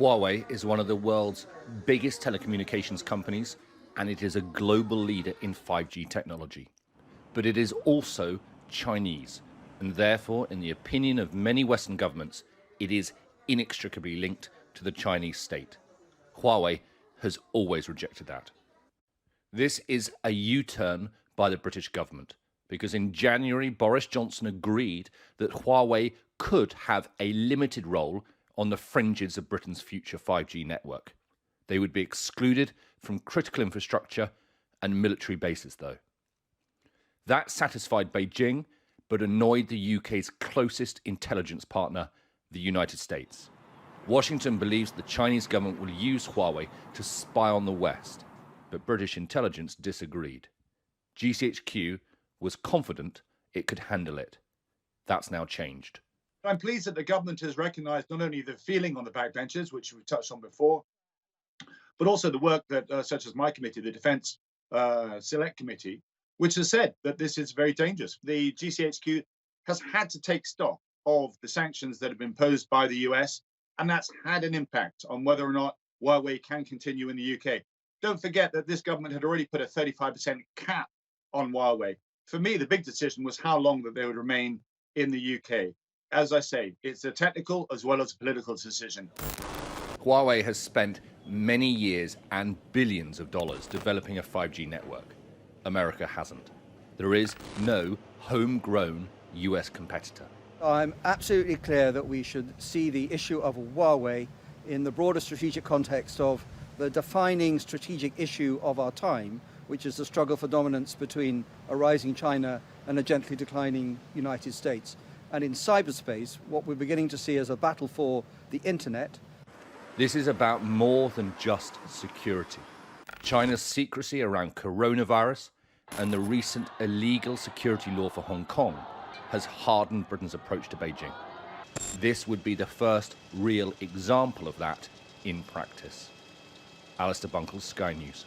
Huawei is one of the world's biggest telecommunications companies, and it is a global leader in 5G technology. But it is also Chinese, and therefore, in the opinion of many Western governments, it is inextricably linked to the Chinese state. Huawei has always rejected that. This is a U-turn by the British government, because in January, Boris Johnson agreed that Huawei could have a limited role on the fringes of Britain's future 5G network. They would be excluded from critical infrastructure and military bases, though. That satisfied Beijing, but annoyed the UK's closest intelligence partner, the United States. Washington believes the Chinese government will use Huawei to spy on the West, but British intelligence disagreed. GCHQ was confident it could handle it. That's now changed. I'm pleased that the government has recognised not only the feeling on the backbenchers, which we touched on before, but also the work that, such as my committee, the Defence Select Committee, which has said that this is very dangerous. The GCHQ has had to take stock of the sanctions that have been imposed by the US, and that's had an impact on whether or not Huawei can continue in the UK. Don't forget that this government had already put a 35% cap on Huawei. For me, the big decision was how long that they would remain in the UK. As I say, it's a technical as well as a political decision. Huawei has spent many years and billions of dollars developing a 5G network. America hasn't. There is no homegrown US competitor. I'm absolutely clear that we should see the issue of Huawei in the broader strategic context of the defining strategic issue of our time, which is the struggle for dominance between a rising China and a gently declining United States. And in cyberspace, what we're beginning to see is a battle for the internet. This is about more than just security. China's secrecy around coronavirus and the recent illegal security law for Hong Kong has hardened Britain's approach to Beijing. This would be the first real example of that in practice. Alistair Bunkle, Sky News.